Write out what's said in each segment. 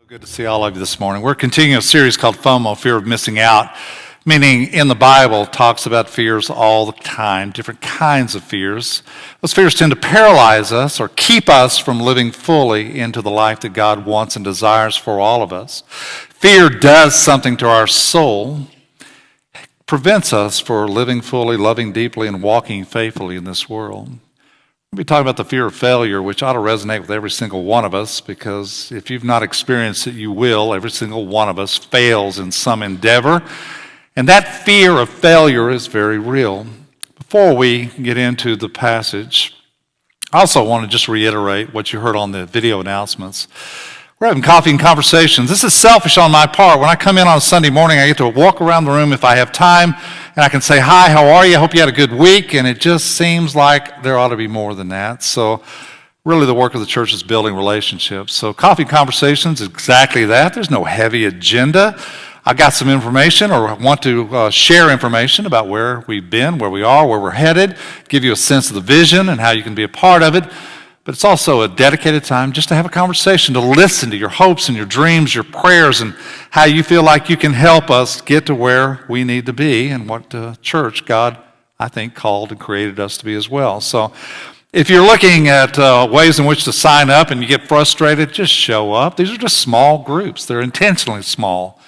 Good to see all of you this morning. We're continuing a series called FOMO, Fear of Missing Out, meaning in the Bible talks about fears all the time, different kinds of fears. Those fears tend to paralyze us or keep us from living fully into the life that God wants and desires for all of us. Fear does something to our soul, prevents us from living fully, loving deeply, and walking faithfully in this world. We'll be talking about the fear of failure, which ought to resonate with every single one of us, because if you've not experienced it, you will. Every single one of us fails in some endeavor, and that fear of failure is very real. Before we get into the passage, I also want to just reiterate what you heard on the video announcements. We're having coffee and conversations. This is selfish on my part. When I come in on a Sunday morning, I get to walk around the room if I have time, and I can say, hi, how are you? I hope you had a good week. And it just seems like there ought to be more than that. So really the work of the church is building relationships. So coffee and conversations is exactly that. There's no heavy agenda. I got some information or want to share information about where we've been, where we are, where we're headed, give you a sense of the vision and how you can be a part of it. But it's also a dedicated time just to have a conversation, to listen to your hopes and your dreams, your prayers, and how you feel like you can help us get to where we need to be and what church God, I think, called and created us to be as well. So if you're looking at ways in which to sign up and you get frustrated, just show up. These are just small groups. They're intentionally small.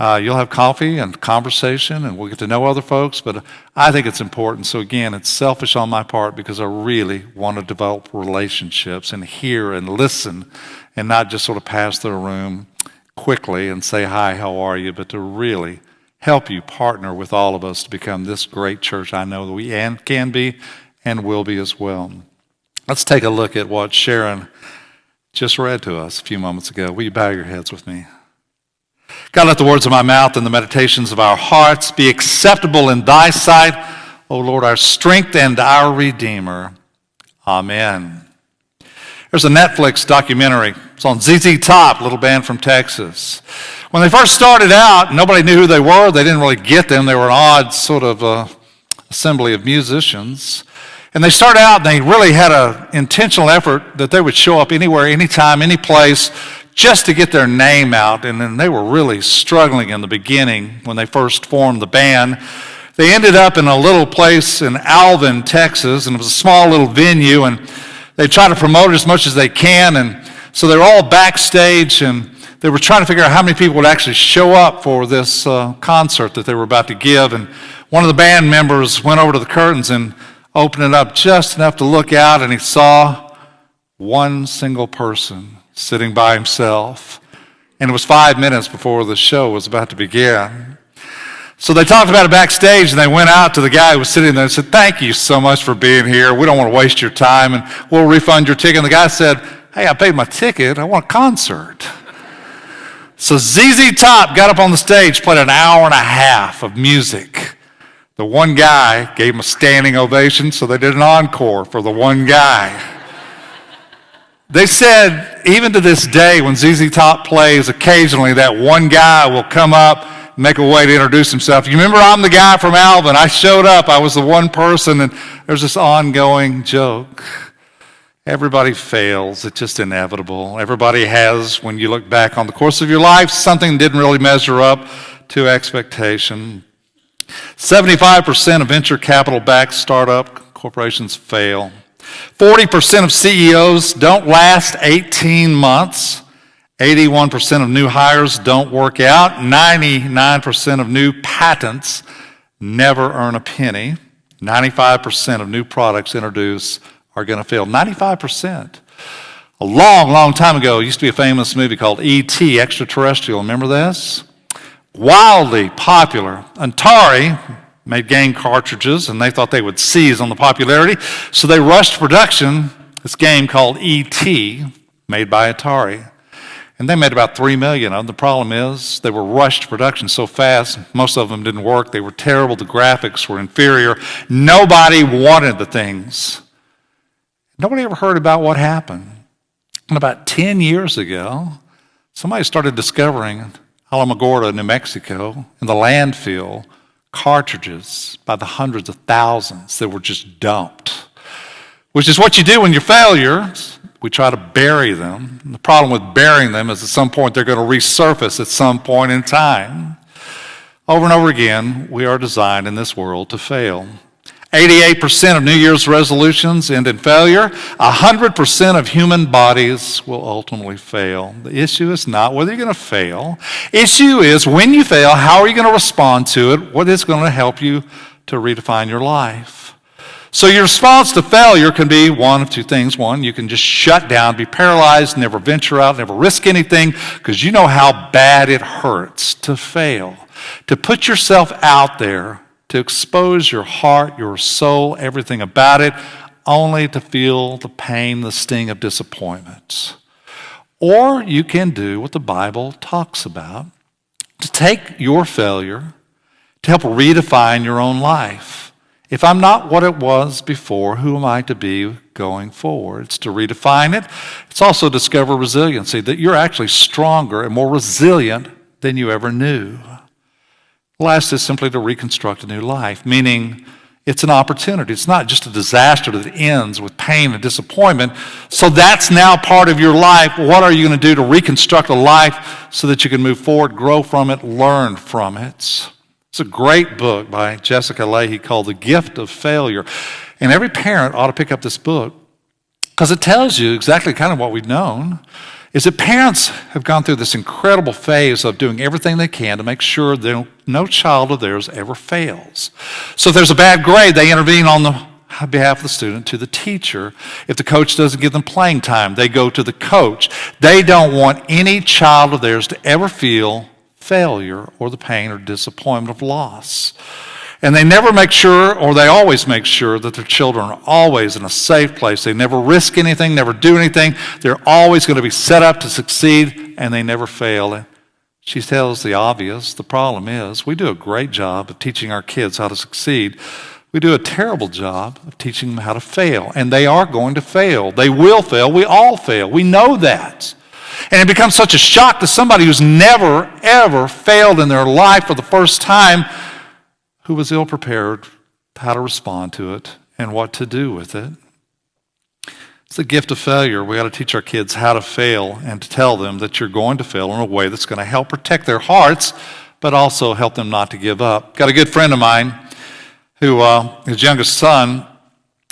You'll have coffee and conversation, and we'll get to know other folks, but I think it's important. So again, it's selfish on my part because I really want to develop relationships and hear and listen and not just sort of pass through a room quickly and say, hi, how are you, but to really help you partner with all of us to become this great church I know that we can be and will be as well. Let's take a look at what Sharon just read to us a few moments ago. Will you bow your heads with me? God, let the words of my mouth and the meditations of our hearts be acceptable in thy sight, O Lord, our strength and our Redeemer. Amen. There's a Netflix documentary. It's on ZZ Top, little band from Texas. When they first started out, nobody knew who they were. They didn't really get them. They were an odd sort of assembly of musicians. And they started out and they really had an intentional effort that they would show up anywhere, anytime, any place, just to get their name out. And then they were really struggling in the beginning when they first formed the band. They ended up in a little place in Alvin, Texas, and it was a small little venue, and they tried to promote it as much as they can. And so they were all backstage, and they were trying to figure out how many people would actually show up for this concert that they were about to give. And one of the band members went over to the curtains and opened it up just enough to look out, and he saw one single person sitting by himself. And it was 5 minutes before the show was about to begin. So they talked about it backstage, and they went out to the guy who was sitting there and said, thank you so much for being here. We don't want to waste your time, and we'll refund your ticket. And the guy said, hey, I paid my ticket. I want a concert. So ZZ Top got up on the stage, played an hour and a half of music. The one guy gave him a standing ovation, so they did an encore for the one guy. They said, even to this day, when ZZ Top plays, occasionally that one guy will come up, make a way to introduce himself. You remember, I'm the guy from Alvin. I showed up. I was the one person, and there's this ongoing joke. Everybody fails. It's just inevitable. Everybody has, when you look back on the course of your life, something didn't really measure up to expectation. 75% of venture capital-backed startup corporations fail. 40% of CEOs don't last 18 months. 81% of new hires don't work out. 99% of new patents never earn a penny. 95% of new products introduced are going to fail. 95%. A long, long time ago, it used to be a famous movie called E.T., Extraterrestrial. Remember this? Wildly popular. Atari made game cartridges, and they thought they would seize on the popularity, so they rushed production this game called E.T., made by Atari. And they made about 3 million of them. The problem is they were rushed production so fast, most of them didn't work. They were terrible. The graphics were inferior. Nobody wanted the things. Nobody ever heard about what happened. And about 10 years ago, somebody started discovering Alamogordo, New Mexico, in the landfill, cartridges by the hundreds of thousands that were just dumped, which is what you do when you failure. We try to bury them. And the problem with burying them is at some point they're going to resurface at some point in time. Over and over again, we are designed in this world to fail. 88% of New Year's resolutions end in failure. 100% of human bodies will ultimately fail. The issue is not whether you're going to fail. Issue is when you fail, how are you going to respond to it? What is going to help you to redefine your life? So your response to failure can be one of two things. One, you can just shut down, be paralyzed, never venture out, never risk anything because you know how bad it hurts to fail. To put yourself out there, to expose your heart, your soul, everything about it, only to feel the pain, the sting of disappointment. Or you can do what the Bible talks about, to take your failure to help redefine your own life. If I'm not what it was before, who am I to be going forward? It's to redefine it. It's also discover resiliency, that you're actually stronger and more resilient than you ever knew. Last is simply to reconstruct a new life, meaning it's an opportunity. It's not just a disaster that ends with pain and disappointment. So that's now part of your life. What are you going to do to reconstruct a life so that you can move forward, grow from it, learn from it? It's a great book by Jessica Leahy called The Gift of Failure. And every parent ought to pick up this book because it tells you exactly kind of what we've known. Is that parents have gone through this incredible phase of doing everything they can to make sure that no child of theirs ever fails. So if there's a bad grade, they intervene on the behalf of the student to the teacher. If the coach doesn't give them playing time, they go to the coach. They don't want any child of theirs to ever feel failure or the pain or disappointment of loss. And they never make sure, or they always make sure, that their children are always in a safe place. They never risk anything, never do anything. They're always going to be set up to succeed, and they never fail. She tells the obvious. The problem is we do a great job of teaching our kids how to succeed. We do a terrible job of teaching them how to fail, and they are going to fail. They will fail. We all fail. We know that. And it becomes such a shock to somebody who's never, ever failed in their life for the first time, who was ill-prepared, how to respond to it and what to do with it. It's the gift of failure. We got to teach our kids how to fail and to tell them that you're going to fail in a way that's going to help protect their hearts, but also help them not to give up. Got a good friend of mine who, his youngest son,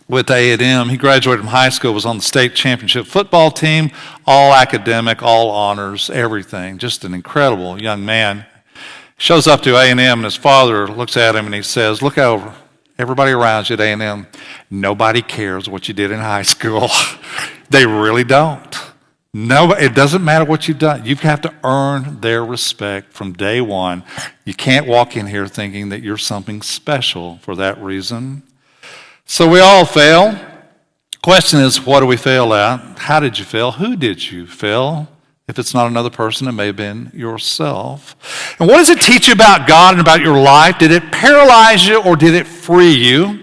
with A&M, he graduated from high school, was on the state championship football team, all academic, all honors, everything. Just an incredible young man. Shows up to A&M, and his father looks at him and he says, look over, everybody around you at A&M, nobody cares what you did in high school. They really don't. No, it doesn't matter what you've done. You have to earn their respect from day one. You can't walk in here thinking that you're something special for that reason. So we all fail. Question is, what do we fail at? How did you fail? Who did you fail? If it's not another person, it may have been yourself. And what does it teach you about God and about your life? Did it paralyze you or did it free you?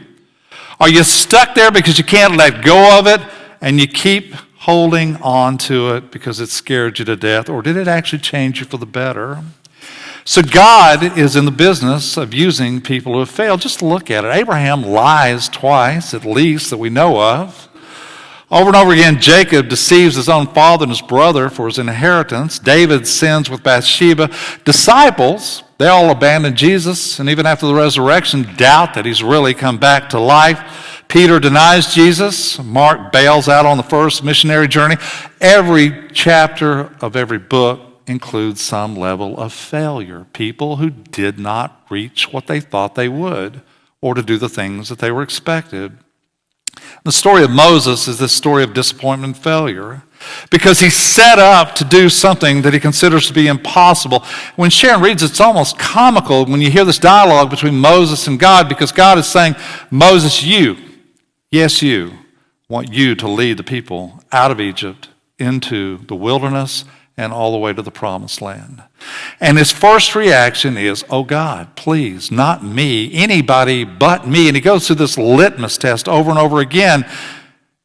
Are you stuck there because you can't let go of it and you keep holding on to it because it scared you to death? Or did it actually change you for the better? So God is in the business of using people who have failed. Just look at it. Abraham lies twice, at least, that we know of. Over and over again, Jacob deceives his own father and his brother for his inheritance. David sins with Bathsheba. Disciples, they all abandon Jesus, and even after the resurrection, doubt that he's really come back to life. Peter denies Jesus. Mark bails out on the first missionary journey. Every chapter of every book includes some level of failure. People who did not reach what they thought they would, or to do the things that they were expected. The story of Moses is this story of disappointment and failure because he's set up to do something that he considers to be impossible. When Sharon reads, it's almost comical when you hear this dialogue between Moses and God because God is saying, Moses, you, yes, you, want you to lead the people out of Egypt into the wilderness and all the way to the promised land. And his first reaction is, oh God, please, not me, anybody but me. And he goes through this litmus test over and over again.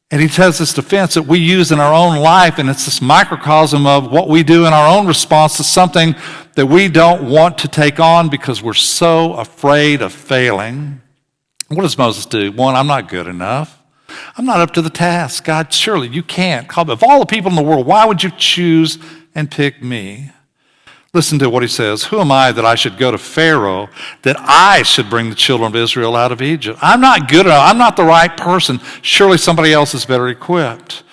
And he has this defense that we use in our own life, and it's this microcosm of what we do in our own response to something that we don't want to take on because we're so afraid of failing. What does Moses do? One, I'm not good enough. I'm not up to the task. God, surely you can't. Of all the people in the world, why would you choose and pick me? Listen to what he says. Who am I that I should go to Pharaoh, that I should bring the children of Israel out of Egypt? I'm not good enough. I'm not the right person. Surely somebody else is better equipped.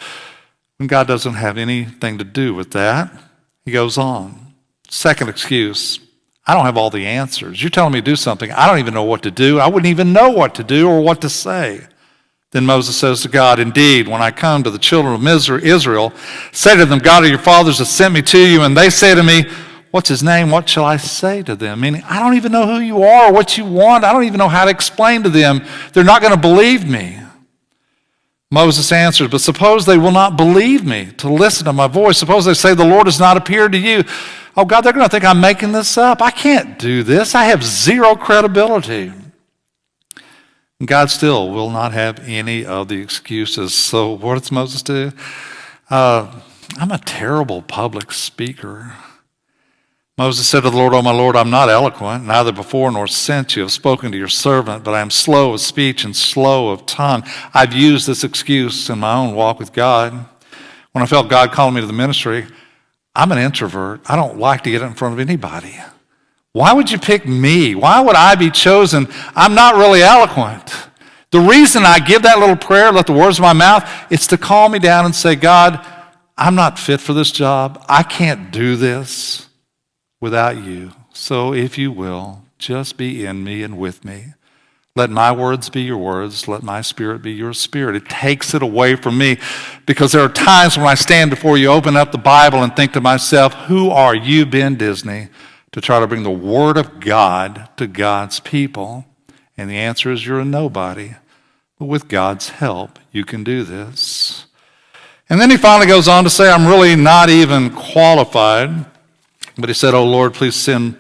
And God doesn't have anything to do with that. He goes on. Second excuse, I don't have all the answers. You're telling me to do something. I don't even know what to do. I wouldn't even know what to do or what to say. Then Moses says to God, indeed, when I come to the children of Israel, say to them, God of your fathers has sent me to you, and they say to me, what's his name? What shall I say to them? Meaning, I don't even know who you are or what you want. I don't even know how to explain to them. They're not going to believe me. Moses answers, but suppose they will not believe me to listen to my voice. Suppose they say the Lord has not appeared to you. Oh God, they're going to think I'm making this up. I can't do this. I have zero credibility. And God still will not have any of the excuses. So what does Moses do? I'm a terrible public speaker. Moses said to the Lord, oh my Lord, I'm not eloquent, neither before nor since you have spoken to your servant, but I am slow of speech and slow of tongue. I've used this excuse in my own walk with God. When I felt God calling me to the ministry, I'm an introvert. I don't like to get in front of anybody. Why would you pick me? Why would I be chosen? I'm not really eloquent. The reason I give that little prayer, let the words of my mouth, it's to calm me down and say, God, I'm not fit for this job. I can't do this without you. So if you will, just be in me and with me. Let my words be your words. Let my spirit be your spirit. It takes it away from me, because there are times when I stand before you, open up the Bible and think to myself, who are you, Ben Disney, to try to bring the word of God to God's people? And the answer is you're a nobody. But with God's help, you can do this. And then he finally goes on to say, I'm really not even qualified. But he said, oh Lord, please send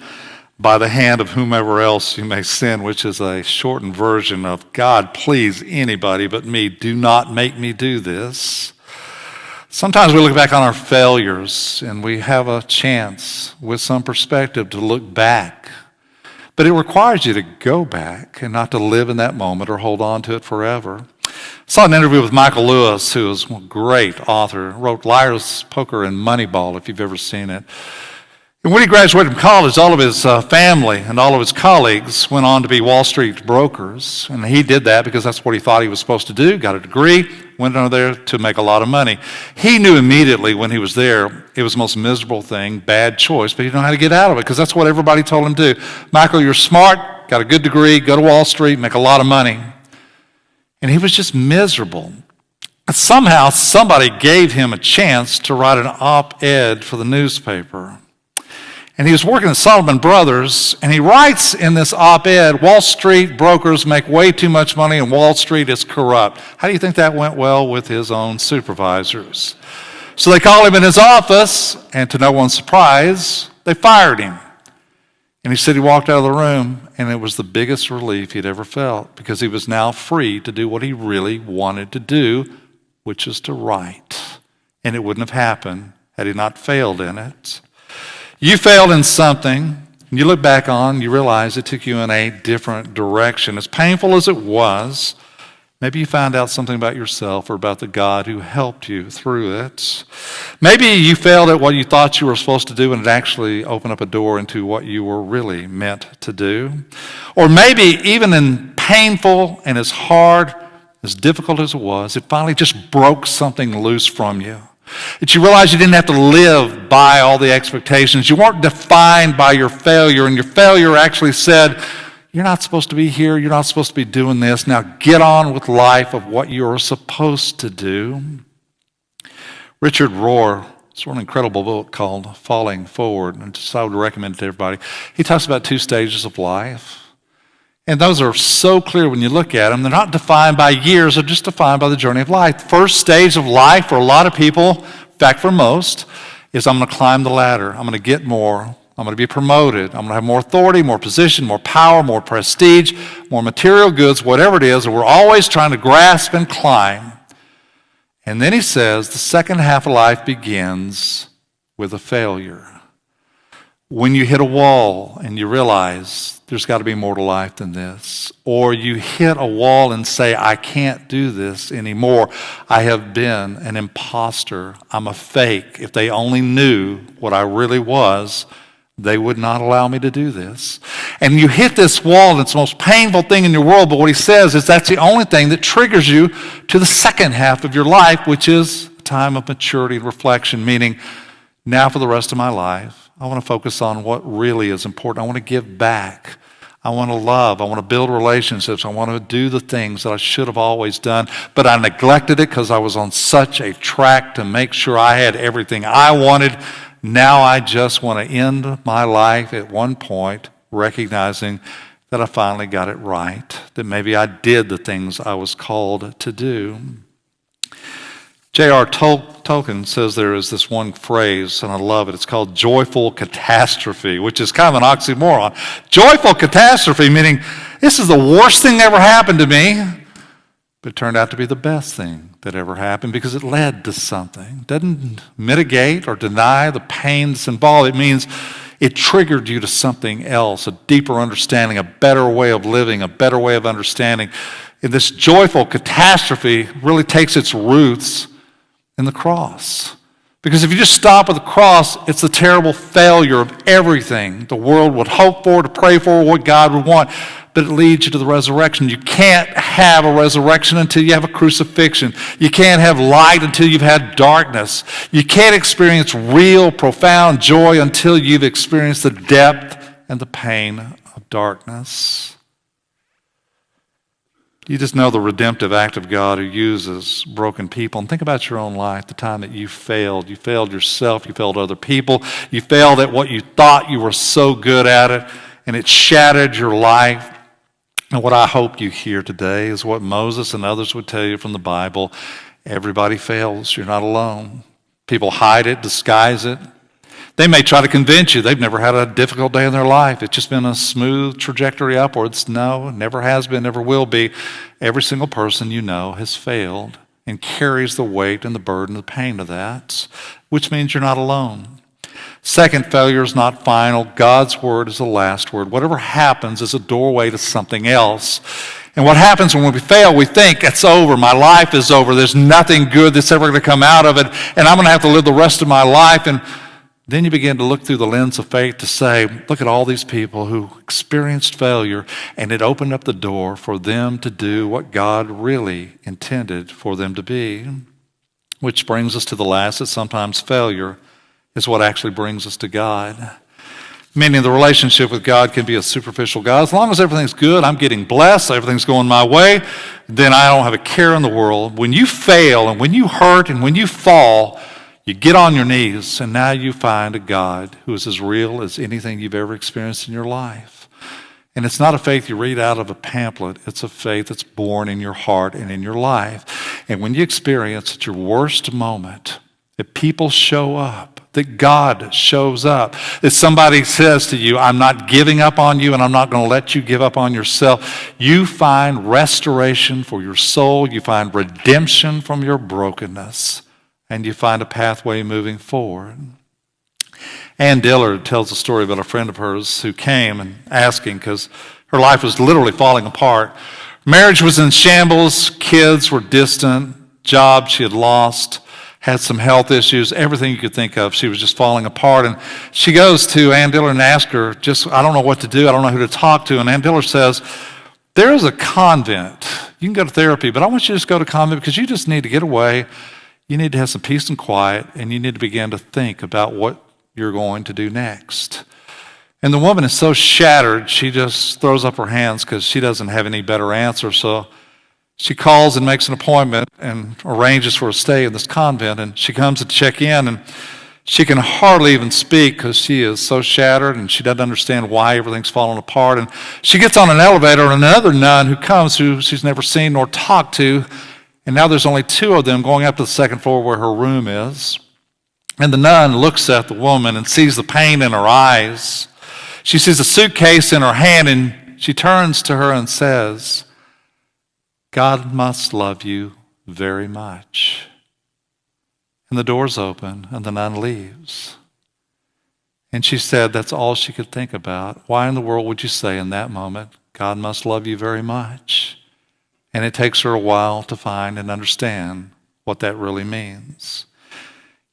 by the hand of whomever else you may send, which is a shortened version of, God, please, anybody but me, do not make me do this. Sometimes we look back on our failures and we have a chance with some perspective to look back. But it requires you to go back and not to live in that moment or hold on to it forever. I saw an interview with Michael Lewis, who is a great author, wrote Liar's Poker and Moneyball, if you've ever seen it. And when he graduated from college, all of his family and all of his colleagues went on to be Wall Street brokers. And he did that because that's what he thought he was supposed to do, got a degree, went over there to make a lot of money. He knew immediately when he was there it was the most miserable thing, bad choice, but he didn't know how to get out of it because that's what everybody told him to do. Michael, you're smart, got a good degree, go to Wall Street, make a lot of money. And he was just miserable. And somehow somebody gave him a chance to write an op-ed for the newspaper. And he was working at Solomon Brothers, and he writes in this op-ed, Wall Street brokers make way too much money and Wall Street is corrupt. How do you think that went well with his own supervisors? So they called him in his office, and to no one's surprise, they fired him. And he said he walked out of the room, and it was the biggest relief he'd ever felt, because he was now free to do what he really wanted to do, which is to write. And it wouldn't have happened had he not failed in it. You failed in something, and you look back on, you realize it took you in a different direction. As painful as it was, maybe you found out something about yourself or about the God who helped you through it. Maybe you failed at what you thought you were supposed to do, and it actually opened up a door into what you were really meant to do. Or maybe even in painful and as hard, as difficult as it was, it finally just broke something loose from you. That you realized you didn't have to live by all the expectations. You weren't defined by your failure, and your failure actually said, you're not supposed to be here, you're not supposed to be doing this. Now get on with life of what you're supposed to do. Richard Rohr, it's an incredible book called Falling Forward, and just I would recommend it to everybody. He talks about 2 stages of life. And those are so clear when you look at them. They're not defined by years, they're just defined by the journey of life. First stage of life for a lot of people, in fact for most, is I'm going to climb the ladder. I'm going to get more. I'm going to be promoted. I'm going to have more authority, more position, more power, more prestige, more material goods, whatever it is. And we're always trying to grasp and climb. And then he says the second half of life begins with a failure. When you hit a wall and you realize there's got to be more to life than this, or you hit a wall and say, I can't do this anymore. I have been an imposter. I'm a fake. If they only knew what I really was, they would not allow me to do this. And you hit this wall, and it's the most painful thing in your world, but what he says is that's the only thing that triggers you to the second half of your life, which is a time of maturity and reflection, meaning now for the rest of my life, I want to focus on what really is important. I want to give back. I want to love. I want to build relationships. I want to do the things that I should have always done, but I neglected it because I was on such a track to make sure I had everything I wanted. Now I just want to end my life at one point recognizing that I finally got it right, that maybe I did the things I was called to do. J.R. Tolkien says there is this one phrase, and I love it. It's called joyful catastrophe, which is kind of an oxymoron. Joyful catastrophe, meaning this is the worst thing that ever happened to me, but it turned out to be the best thing that ever happened because it led to something. It doesn't mitigate or deny the pain that's involved. It means it triggered you to something else, a deeper understanding, a better way of living, a better way of understanding. And this joyful catastrophe really takes its roots in the cross. Because if you just stop at the cross, it's the terrible failure of everything the world would hope for, to pray for, what God would want. But it leads you to the resurrection. You can't have a resurrection until you have a crucifixion. You can't have light until you've had darkness. You can't experience real, profound joy until you've experienced the depth and the pain of darkness. You just know the redemptive act of God who uses broken people. And think about your own life, the time that you failed. You failed yourself. You failed other people. You failed at what you thought you were so good at it, and it shattered your life. And what I hope you hear today is what Moses and others would tell you from the Bible. Everybody fails. You're not alone. People hide it, disguise it. They may try to convince you they've never had a difficult day in their life. It's just been a smooth trajectory upwards. No, never has been, never will be. Every single person you know has failed and carries the weight and the burden, the pain of that, which means you're not alone. Second, failure is not final. God's word is the last word. Whatever happens is a doorway to something else. And what happens when we fail, we think, it's over, my life is over, there's nothing good that's ever going to come out of it, and I'm going to have to live the rest of my life. And then you begin to look through the lens of faith to say, look at all these people who experienced failure, and it opened up the door for them to do what God really intended for them to be. Which brings us to the last, that sometimes failure is what actually brings us to God. Meaning the relationship with God can be a superficial God. As long as everything's good, I'm getting blessed, everything's going my way, then I don't have a care in the world. When you fail and when you hurt and when you fall, you get on your knees, and now you find a God who is as real as anything you've ever experienced in your life. And it's not a faith you read out of a pamphlet. It's a faith that's born in your heart and in your life. And when you experience at your worst moment that people show up, that God shows up, that somebody says to you, I'm not giving up on you and I'm not going to let you give up on yourself, you find restoration for your soul. You find redemption from your brokenness. And you find a pathway moving forward. Ann Dillard tells a story about a friend of hers who came and asking because her life was literally falling apart. Marriage was in shambles, kids were distant, job she had lost, had some health issues, everything you could think of. She was just falling apart. And she goes to Ann Dillard and asks her, I don't know what to do, I don't know who to talk to. And Ann Dillard says, there is a convent. You can go to therapy, but I want you to just go to convent because you just need to get away. You need to have some peace and quiet, and you need to begin to think about what you're going to do next. And the woman is so shattered, she just throws up her hands because she doesn't have any better answer. So she calls and makes an appointment and arranges for a stay in this convent, and she comes to check in, and she can hardly even speak because she is so shattered, and she doesn't understand why everything's falling apart. And she gets on an elevator, and another nun who comes, who she's never seen nor talked to, and now there's only two of them going up to the second floor where her room is. And the nun looks at the woman and sees the pain in her eyes. She sees a suitcase in her hand, and she turns to her and says, God must love you very much. And the doors open, and the nun leaves. And she said that's all she could think about. Why in the world would you say in that moment, God must love you very much? And it takes her a while to find and understand what that really means.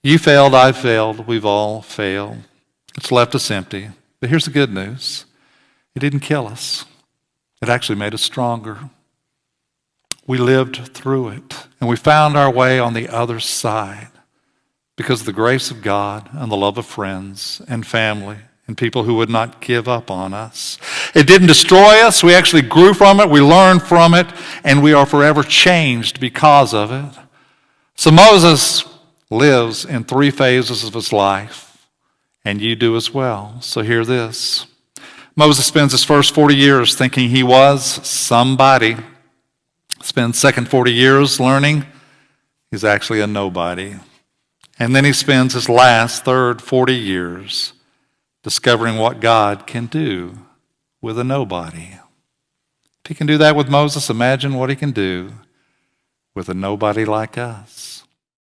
You failed, I failed, we've all failed. It's left us empty. But here's the good news. It didn't kill us. It actually made us stronger. We lived through it, and we found our way on the other side because of the grace of God and the love of friends and family and people who would not give up on us. It didn't destroy us. We actually grew from it. We learned from it, and we are forever changed because of it. So Moses lives in 3 phases of his life, and you do as well. So hear this. Moses spends his first 40 years thinking he was somebody. Spends second 40 years learning he's actually a nobody. And then he spends his last third 40 years discovering what God can do with a nobody. If he can do that with Moses, imagine what he can do with a nobody like us.